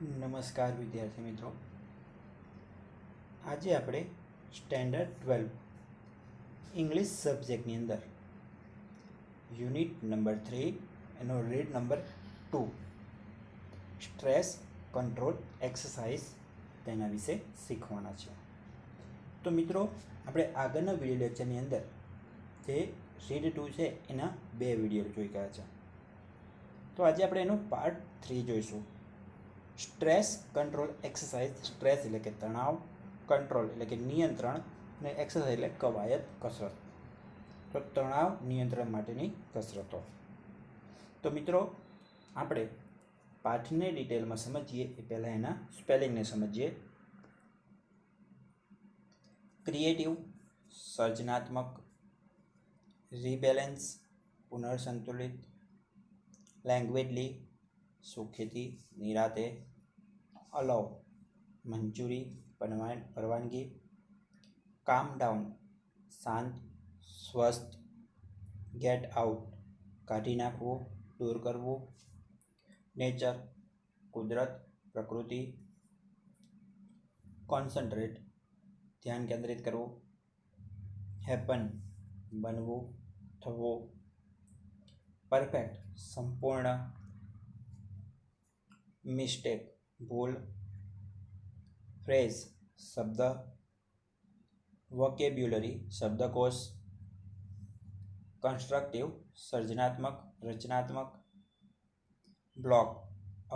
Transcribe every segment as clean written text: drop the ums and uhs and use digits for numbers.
નમસ્કાર વિદ્યાર્થી મિત્રો, આજે આપણે સ્ટેન્ડર્ડ 12 ઇંગ્લિશ સબ્જેક્ટની અંદર યુનિટ નંબર 3 એનો read number 2 stress control exercise તેના વિશે શીખવાના છે. તો મિત્રો, આપણે આગળના વિડીયો લેક્ચરની અંદર જે રીડ 2 છે એના 2 વિડીયો જોઈ ગયા છે. તો આજે આપણે એનો પાર્ટ 3 જોઈશું. Stress control exercise. સ્ટ્રેસ એટલે કે તણાવ, કંટ્રોલ એટલે કે નિયંત્રણ, અને એક્સરસાઇઝ એટલે કવાયત, કસરત. તો તણાવ નિયંત્રણ માટેની કસરતો. તો મિત્રો, આપણે પાઠને ડિટેલમાં સમજીએ એ પહેલાં એના સ્પેલિંગને સમજીએ. ક્રિએટિવ સર્જનાત્મક, રીબેલેન્સ પુનર્સંતુલિત, લેંગ્વેજલી સુખેથી નિરાતે, અલાઉ મંજૂરી પરવાનગી, કામ ડાઉન શાંત સ્વસ્થ, ગેટ આઉટ કાઢી નાખવું દૂર કરવું, નેચર કુદરત પ્રકૃતિ, કોન્સન્ટ્રેટ ધ્યાન કેન્દ્રિત કરવું, હેપન બનવું થવું, પરફેક્ટ સંપૂર્ણ, મિસ્ટેક ભૂલ, ફ્રેઝ શબ્દ, વોકેબ્યુલરી શબ્દકોશ, કન્સ્ટ્રક્ટિવ સર્જનાત્મક રચનાત્મક, બ્લોક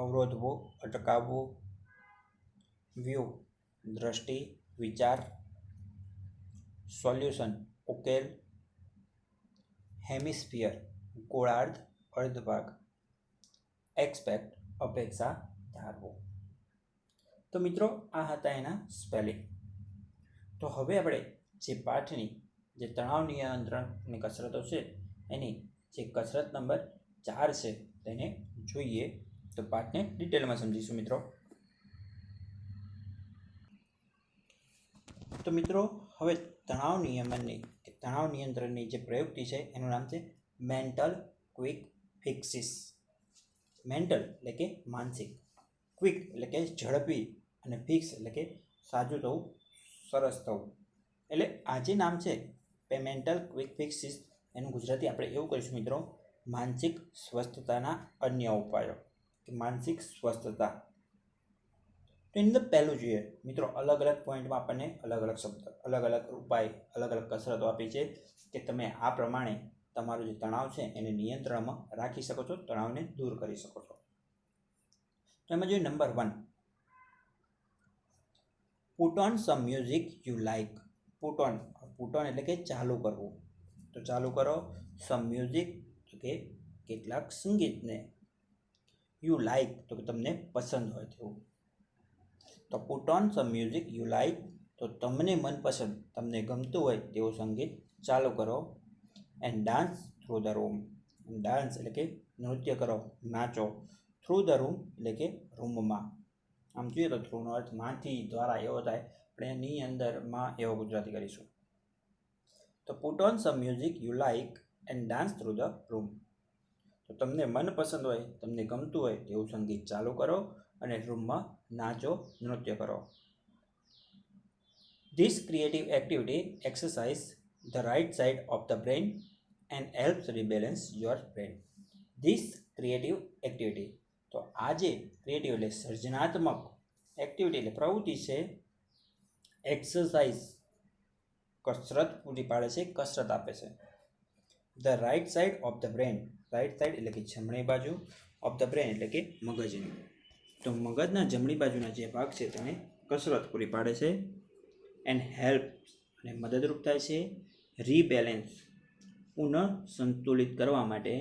અવરોધવું અટકાવવું, વ્યૂ દ્રષ્ટિ વિચાર, સોલ્યુશન ઉકેલ, હેમિસ્ફિયર ગોળાર્ધ અર્ધભાગ, એક્સપેક્ટ અપેક્ષા ધારવો. તો મિત્રો, આ હતા એના સ્પેલિંગ. તો હવે આપણે જે પાઠની જે તણાવ નિયંત્રણની કસરતો છે એની જે કસરત નંબર 4 છે તેને જોઈએ. તો પાઠને ડિટેલમાં સમજીશું મિત્રો. તો મિત્રો, હવે તણાવ નિયંત્રણની જે પ્રયુક્તિ છે એનું નામ છે મેન્ટલ ક્વિક ફિક્સિસ. મેન્ટલ એટલે કે માનસિક, ક્વિક એટલે કે ઝડપી, અને ફિક્સ એટલે કે સાજું થવું, સરસ થવું. એટલે આ જે નામ છે મેન્ટલ ક્વિક ફિક્સિસ, એનું ગુજરાતી આપણે એવું કરીશું મિત્રો, માનસિક સ્વસ્થતાના અન્ય ઉપાયો કે માનસિક સ્વસ્થતા. તો એની અંદર પહેલું જોઈએ મિત્રો, અલગ અલગ પોઈન્ટમાં આપણને અલગ અલગ શબ્દ, અલગ અલગ ઉપાય, અલગ અલગ કસરતો આપી છે કે તમે આ પ્રમાણે તમારું જે તણાવ છે એને નિયંત્રણમાં રાખી શકો છો, તણાવને દૂર કરી શકો છો. તો એમાં જોઈએ number 1, put on some music you like. Put on એટલે કે ચાલુ કરવું. તો ચાલુ કરો. સમ મ્યુઝિક તો કે કેટલાક સંગીતને, યુ લાઇક તો કે તમને પસંદ હોય તેવું. તો put on some music you like તો તમને મનપસંદ, તમને ગમતું હોય તેવું સંગીત ચાલુ કરો. And dance through the room. Dance એટલે કે નૃત્ય કરો, નાચો. થ્રુ ધ રૂમ એટલે કે રૂમમાં. આમ જોઈએ તો થ્રુનો અર્થ માંથી, દ્વારા એવો થાય, પણ એની અંદરમાં એવો ગુજરાતી કરીશું. તો put on some music you like and dance through the room. તો તમને મનપસંદ હોય, તમને ગમતું હોય તેવું સંગીત ચાલુ કરો અને રૂમમાં નાચો, નૃત્ય કરો. This creative activity exercise the right side of the brain and helps rebalance your brain. This creative activity. તો આ જે ક્રિએટિવ એટલે સર્જનાત્મક, એક્ટિવિટી એટલે પ્રવૃત્તિ છે, એક્સરસાઇઝ કસરત પૂરી પાડે છે, કસરત આપે છે. The right side of the brain. Right side એટલે કે જમણી બાજુ, ઓફ ધ બ્રેન એટલે કે મગજની. તો મગજના જમણી બાજુના જે ભાગ છે તેને કસરત પૂરી પાડે છે. એન્ડ હેલ્પ અને મદદરૂપ થાય છે. રીબેલેન્સ પુનઃ સંતુલિત કરવા માટે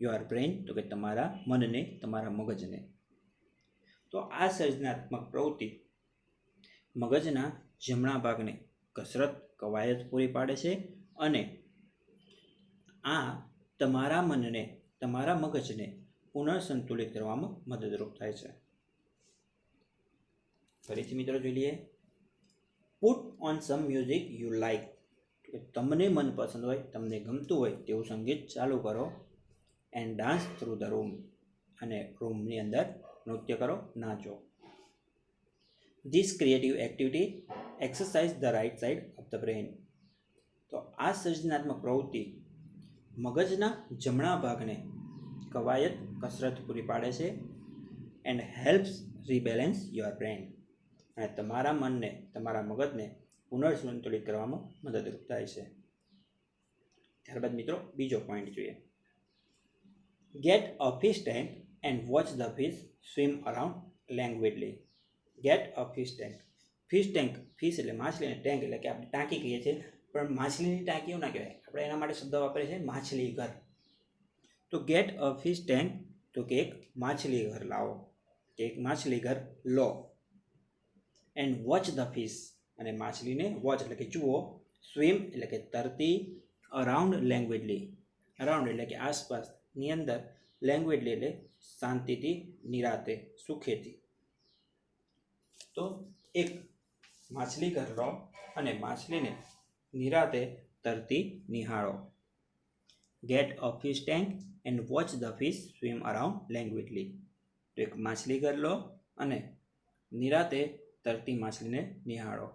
યોર બ્રેન તો કે તમારા મનને, તમારા મગજને. તો આ સર્જનાત્મક પ્રવૃત્તિ મગજના જમણા ભાગને કસરત, કવાયત પૂરી પાડે છે અને આ તમારા મનને, તમારા મગજને પુનઃસંતુલિત કરવામાં મદદરૂપ થાય છે. ફરીથી મિત્રો જોઈ લઈએ. Put on some music you like. તમને મનપસંદ હોય, તમને ગમતું હોય તેવું સંગીત ચાલુ કરો. And dance through the room. અને રૂમની અંદર નૃત્ય કરો, નાચો. This creative activity exercise the right side of the brain. તો આ સર્જનાત્મક પ્રવૃત્તિ મગજના જમણા ભાગને કવાયત કસરત પૂરી પાડે છે એન્ડ હેલ્પ્સ રીબેલેન્સ યોર બ્રેન, અને તમારા મનને તમારા મગજને પુનર્સંતુલિત કરવામાં મદદરૂપ થાય છે. ત્યારબાદ મિત્રો બીજો પોઈન્ટ જોઈએ. Get a fish tank and watch the fish swim around languidly. Get a fish tank. Fish tank, fish એટલે માછલી, અને ટેન્ક એટલે કે આપણે ટાંકી કહીએ છીએ, પણ માછલીની ટાંકી એવું ના કહેવાય, આપણે એના માટે શબ્દ વાપરીએ છીએ માછલી ઘર. તો ગેટ અ ફિશ ટેન્ક, તો કે એક માછલી ઘર લાવો, કે એક માછલી ઘર લો. એન્ડ વોચ ધ ફિશ, અને માછલીને વોચ એટલે કે જુઓ, સ્વિમ એટલે કે તરતી, અરાઉન્ડ લેંગ્વેજલી, અરાઉન્ડ એટલે કે આસપાસની અંદર, લેંગ્વેજલી એટલે શાંતિથી, નિરાતે, સુખેથી. તો એક માછલી ઘર લો અને માછલીને નિરાતે તરતી નિહાળો. Get a fish tank and watch the fish swim around languidly. તો એક માછલી ઘર લો અને નિરાતે તરતી માછલીને નિહાળો.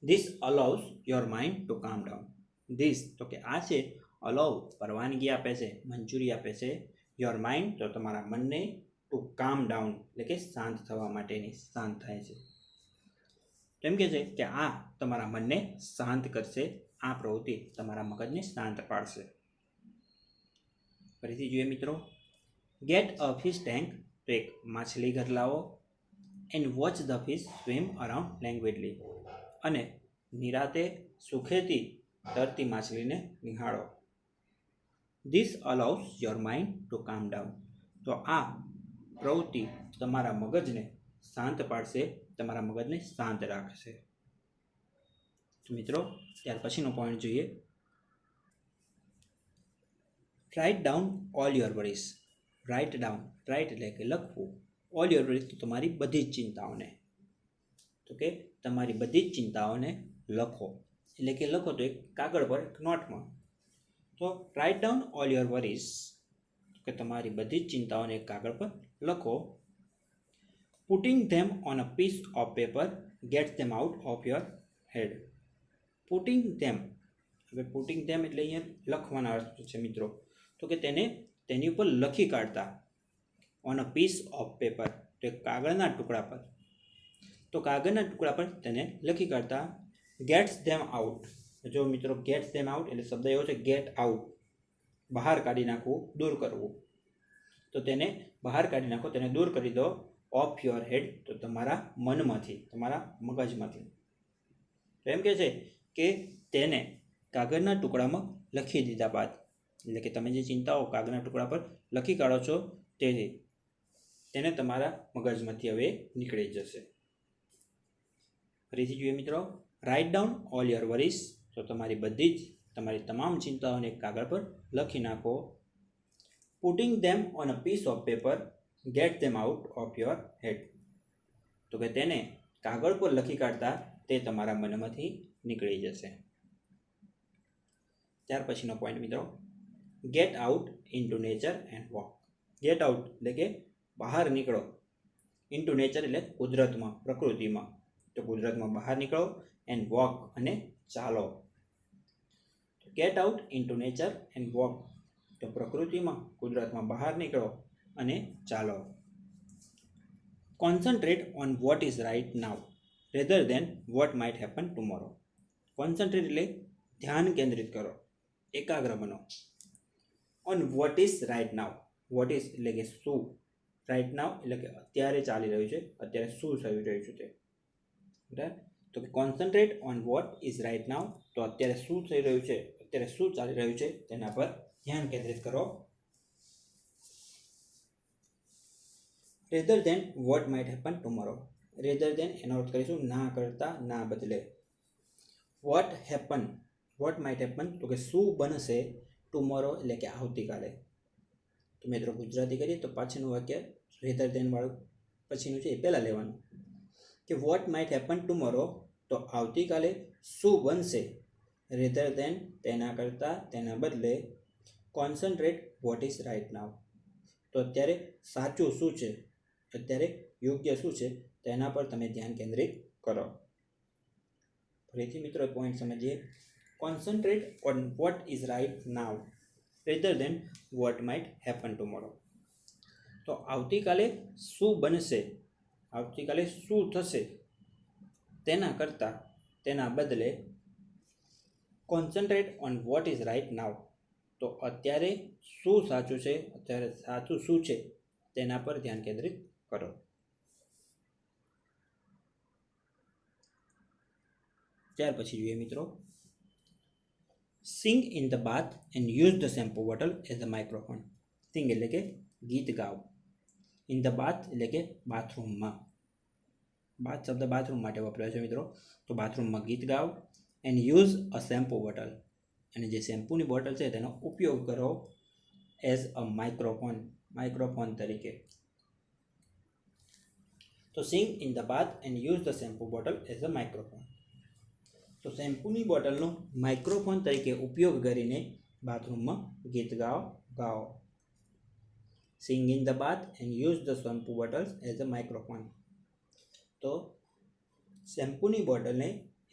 This allows your mind to calm down. This તો કે આ છે, અલાઉ પરવાનગી આપે છે, મંજૂરી આપે છે, યોર માઇન્ડ તો તમારા મનને, ટુ કામ ડાઉન એટલે કે શાંત થવા માટેની, શાંત થાય છે. એમ કે છે કે આ તમારા મનને શાંત કરશે, આ પ્રવૃત્તિ તમારા મગજને શાંત પાડશે. ફરીથી જોઈએ મિત્રો. ગેટ અ ફિશ ટેન્ક, તો એક માછલી ઘર લાવો, and watch the fish swim around languidly, અને નિરાતે સુખેથી તરતી માછલીને નિહાળો. This allows your mind to calm down. તો આ પ્રવૃત્તિ તમારા મગજને શાંત પાડશે, તમારા મગજને શાંત રાખશે. તો મિત્રો ત્યાર પછીનો પોઈન્ટ જોઈએ. Write down all your worries. Write down, write એટલે કે લખવું, ઓલ યોર વરીઝ તો તમારી બધી જ ચિંતાઓને, તો કે તમારી બધી જ ચિંતાઓને લખો, એટલે કે લખો તો એક કાગળ પર, એક નોટમાં. તો write down all your worries, કે તમારી બધી જ ચિંતાઓને એક કાગળ પર લખો. Putting them on a piece of paper gets them out of your head. Putting them, હવે પુટિંગ ધેમ એટલે અહીંયા લખવાના અર્થ છે મિત્રો, તો કે તેને તેની ઉપર લખી કાઢતા. On a piece of paper, તો એક કાગળના ટુકડા પર, તો કાગળના ટુકડા પર તેને લખી કાઢતા. ગેટ્સ ધેમ આઉટ, જો મિત્રો ગેટ્સ ધેમ આઉટ એટલે શબ્દ એવો છે ગેટ આઉટ, બહાર કાઢી નાખવું, દૂર કરવું. તો તેને બહાર કાઢી નાખો, તેને દૂર કરી દો. ઓફ યોર હેડ, તો તમારા મનમાંથી, તમારા મગજમાંથી. તો એમ કહે છે કે તેને કાગળના ટુકડામાં લખી દીધા બાદ, એટલે કે તમે જે ચિંતાઓ કાગળના ટુકડા પર લખી કાઢો છો તેને તમારા મગજમાંથી હવે નીકળી જશે. ફરીથી જોઈએ મિત્રો. Right down all your worries, તો તમારી બધી જ, તમારી તમામ ચિંતાઓને કાગળ પર લખી નાખો. Putting them on a piece of paper get them out of your head, તો કે તેને કાગળ પર લખી કાઢતા તે તમારા મનમાંથી નીકળી જશે. ત્યાર પછીનો પોઈન્ટ મિત્રો. Gate out into nature and walk. Get out એટલે કે બહાર નીકળો, ઇન્ટુ નેચર એટલે કુદરતમાં, પ્રકૃતિમાં, તો કુદરતમાં બહાર નીકળો, એન્ડ વોક અને ચાલો. Get out into nature and walk, તો પ્રકૃતિમાં, કુદરતમાં બહાર નીકળો અને ચાલો. Concentrate on what is right now rather than what might happen tomorrow. Concentrate એટલે ધ્યાન કેન્દ્રિત કરો, એકાગ્ર બનો. On what is right now, what is એટલે કે શું, રાઇટ નાઉ એટલે કે અત્યારે ચાલી રહ્યું છે, અત્યારે શું થઈ રહ્યું છે તે. બરાબર, તો કે concentrate on what is right now, તો અત્યારે શું થઈ રહ્યું છે, અત્યારે શું ચાલી રહ્યું છે તેના પર ધ્યાન કેન્દ્રિત કરો. Rather than what might happen tomorrow. Rather than એનો અર્થ કરીશું ના કરતા, ના બદલે. What happen, what might happen તો કે શું બનશે, ટુમોરો એટલે કે આવતીકાલે. તો મિત્રો ગુજરાતી કરીએ તો પાછળનું વાક્ય રેધર દેન વાળું પછીનું છે એ પહેલાં લેવાનું, કે વોટ માઇટ હેપન ટુમોરો, તો આવતીકાલે શું બનશે, રેધર દેન તેના કરતાં, તેના બદલે, concentrate what is right now, તો અત્યારે સાચું શું છે, અત્યારે યોગ્ય શું છે તેના પર તમે ધ્યાન કેન્દ્રિત કરો. ફરીથી મિત્રો પોઈન્ટ સમજીએ. Concentrate on what is right now rather than what might happen tomorrow. તો આવતીકાલે શું બનશે, આવતીકાલે શું થશે તેના કરતાં તેના બદલે concentrate on what is right now, તો અત્યારે શું સાચું છે, અત્યારે સાચું શું છે તેના પર ધ્યાન કેન્દ્રિત કરો. ત્યાર પછી જોઈએ મિત્રો, sing in the bath and use the shampoo bottle as a microphone. Sing એટલે કે ગીત ગાઓ. ઇન ધ બાથ એટલે કે બાથરૂમમાં. બાથ શબ્દ બાથરૂમ માટે વપરાય છે મિત્રો. તો બાથરૂમમાં ગીત ગાઓ. And use a shampoo bottle, અને જે શેમ્પૂની બોટલ છે તેનો ઉપયોગ કરો એઝ અ માઇક્રોફોન, માઇક્રોફોન તરીકે. તો sing in the bath and use the shampoo bottle as a microphone. તો શેમ્પૂની બોટલનો માઇક્રોફોન તરીકે ઉપયોગ કરીને બાથરૂમમાં ગીત ગાઓ. Sing in the bath and use the shampoo bottles as a microphone. તો શેમ્પૂની બોટલને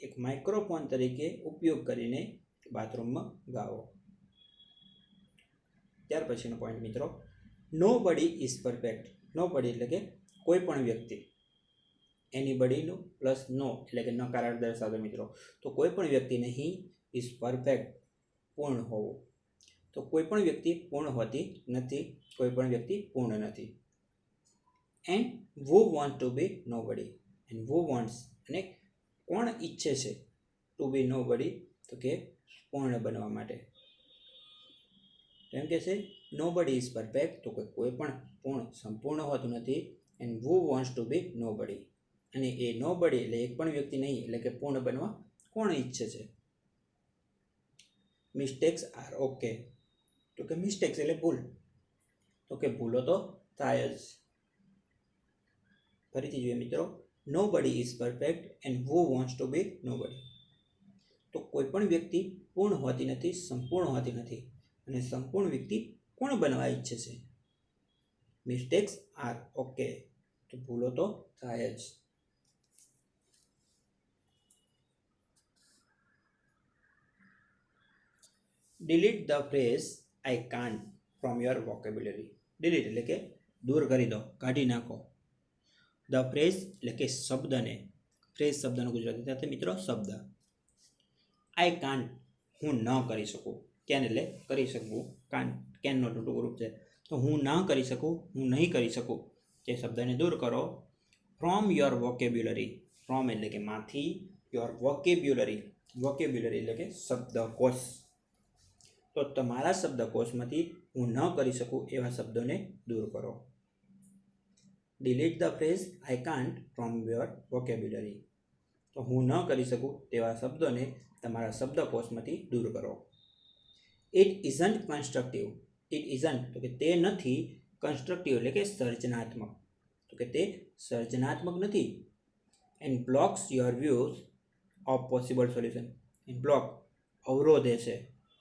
એક માઇક્રોફોન તરીકે ઉપયોગ કરીને બાથરૂમમાં ગાઓ. ત્યાર પછીનો પોઈન્ટ મિત્રો, નો બડી ઇઝ પરફેક્ટ. નો બડી એટલે કે કોઈ પણ વ્યક્તિ. એનીબડીનું પ્લસ નો એટલે કે નકારાર્થ દર્શાવતો મિત્રો. તો કોઈ પણ વ્યક્તિ નહીં ઇઝ પરફેક્ટ, પૂર્ણ હોવું. તો કોઈ પણ વ્યક્તિ પૂર્ણ હોતી નથી, કોઈ પણ વ્યક્તિ પૂર્ણ નથી. એન્ડ વુ વોન્ટ ટુ બી નો બડી. એન્ડ વુ વોન્ટ્સ, અને કોણ ઈચ્છે છે ટુ બી નો બડી, તો કે પૂર્ણ બનવા માટે. એમ કે છે નો બડી ઇઝ પરફેક્ટ, તો કોઈ પણ પૂર્ણ સંપૂર્ણ હોતું નથી. And who wants to be નો બડી, અને એ નો બડી એટલે એક પણ વ્યક્તિ નહીં, એટલે કે પૂર્ણ બનવા કોણ ઈચ્છે છે. Mistakes are okay. તો કે મિસ્ટેક્સ એટલે ભૂલ, તો કે ભૂલો તો થાય જ. ફરીથી જોઈએ મિત્રો, nobody is perfect and who wants to be nobody. તો કોઈ પણ વ્યક્તિ પૂર્ણ હોતી નથી, સંપૂર્ણ હોતી નથી, અને સંપૂર્ણ વ્યક્તિ કોણ બનવા ઈચ્છે છે. મિસ્ટેક્સ આર ઓકે, તો ભૂલો તો થાય જ. Delete the phrase I can't from your vocabulary. Delete એટલે કે દૂર કરી દો, કાઢી નાખો. ધ ફ્રેઝ એટલે કે શબ્દને, ફ્રેઝ શબ્દનો ગુજરાતી સાથે મિત્રો શબ્દ. આઈ કાન્ટ હું ન કરી શકું. કેન એટલે કરી શકું, કાન્ટ કેનનો ટૂંકું રૂપ છે. તો હું ન કરી શકું, હું નહીં કરી શકું, તે શબ્દને દૂર કરો. From your vocabulary. ફ્રોમ એટલે કે માંથી, યોર વોકેબ્યુલરી, વોકેબ્યુલરી એટલે કે શબ્દકોશ. તો તમારા શબ્દકોશમાંથી હું ન કરી શકું એવા શબ્દોને દૂર કરો. Delete the phrase I can't from your vocabulary. તો હું ન કરી શકું તેવા શબ્દોને તમારા શબ્દકોશમાંથી દૂર કરો. It isn't constructive. It isn't તો કે તે નથી, કન્સ્ટ્રક્ટિવ એટલે કે સર્જનાત્મક, તો કે તે સર્જનાત્મક નથી. And blocks your views of possible solution. End block અવરોધે છે,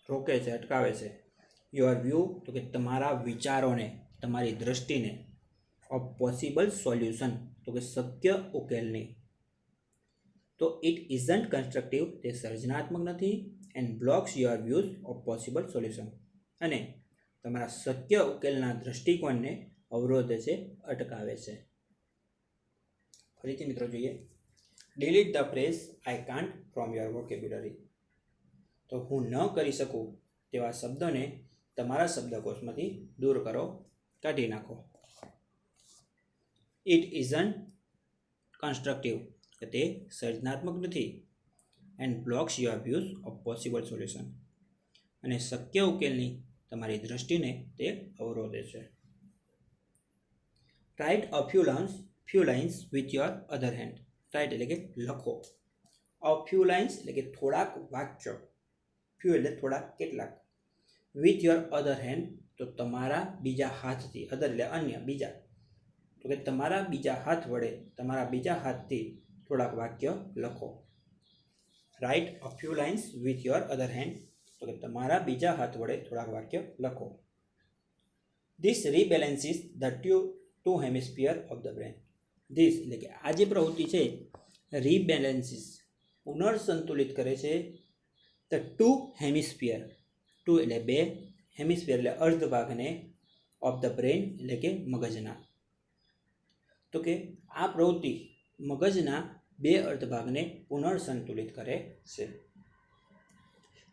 રોકે છે, અટકાવે છે. યોર વ્યૂ તો કે તમારા વિચારોને, તમારી દૃષ્ટિને. ઓફ પોસિબલ સોલ્યુશન તો કે શક્ય ઉકેલની. તો ઇટ ઇઝન્ટ કન્સ્ટ્રક્ટિવ, તે સર્જનાત્મક નથી. And blocks your views of possible solution, અને તમારા શક્ય ઉકેલના દૃષ્ટિકોણને અવરોધે છે, અટકાવે છે. ફરીથી મિત્રો જોઈએ, delete the phrase I can't from your vocabulary. તો હું ન કરી શકું તેવા શબ્દોને તમારા શબ્દકોશમાંથી દૂર કરો, કાઢી નાખો. ઇટ ઇઝન્ટ કન્સ્ટ્રક્ટિવ, કે તે સર્જનાત્મક નથી. And blocks your views of possible solution, અને શક્ય ઉકેલની તમારી દૃષ્ટિને તે અવરોધે છે. Write a few lines with your other hand. Write એટલે કે લખો. અ ફ્યુ લાઇન્સ એટલે કે થોડાક વાક્યો. ફ્યુ એટલે થોડાક, કેટલાક. વિથ યોર અધર હેન્ડ તો તમારા બીજા હાથથી. અધર એટલે અન્ય, બીજા, તો કે તમારા બીજા હાથ વડે, તમારા બીજા હાથથી થોડાક વાક્ય લખો. Write a few lines with your other hand, તો કે તમારા બીજા હાથ વડે થોડાક વાક્ય લખો. This rebalances the two hemisphere of the brain. This એટલે કે આ જે પ્રવૃત્તિ છે રીબેલેન્સીસ પુનર્સંતુલિત કરે છે ધ ટુ હેમિસ્ફિયર. ટુ એટલે બે, હેમિસ્ફિયર એટલે અર્ધ ભાગને, ઓફ ધ બ્રેન એટલે કે મગજના. તો કે આ પ્રવૃત્તિ મગજના બે અર્ધ ભાગને પુનર્સંતુલિત કરે છે.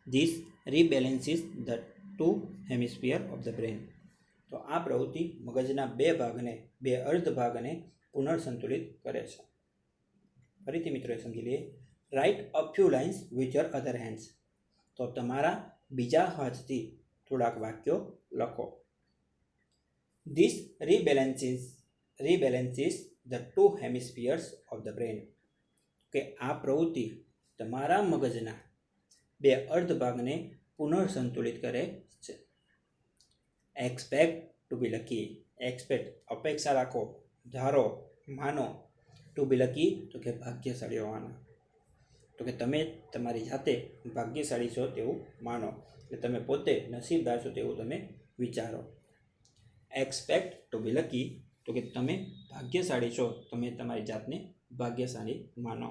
This rebalances the two hemisphere of the brain. તો આ પ્રવૃત્તિ મગજના બે અર્ધ ભાગને પુનર્સંતુલિત કરે છે. ફરીથી મિત્રો સમજી લઈએ. Write a few lines with your other hands. તો તમારા બીજા હાથથી થોડાક વાક્યો લખો. This rebalances the two hemispheres of the brain. કે આ પ્રવૃત્તિ તમારા મગજના બે અર્ધ ભાગને પુનર્સંતુલિત કરે છે. એક્સપેક્ટ ટુ બી લકી. એક્સપેક્ટ અપેક્ષા રાખો, ધારો, માનો. ટુ બી લકી તો કે ભાગ્યશાળી હોવાના. તો કે તમે તમારી જાતે ભાગ્યશાળી છો તેવું માનો, એટલે તમે પોતે નસીબદાર છો તેવું તમે વિચારો. એક્સપેક્ટ ટુ બી લકી તો કે તમે ભાગ્યશાળી છો, તમે તમારી જાતને ભાગ્યશાળી માનો.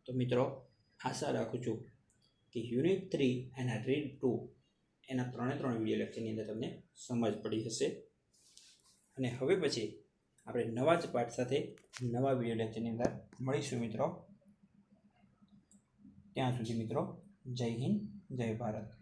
તો મિત્રો આશા રાખું છું કે યુનિટ 3 એના રીડ 2 એના 3 વિડીયો લેક્ચરની અંદર તમને સમજ પડી હશે. અને હવે પછી આપણે નવા જ પાઠ સાથે નવા વિડીયો લેક્ચરની અંદર મળીશું મિત્રો. ત્યાં સુધી મિત્રો જય હિન્દ, જય ભારત.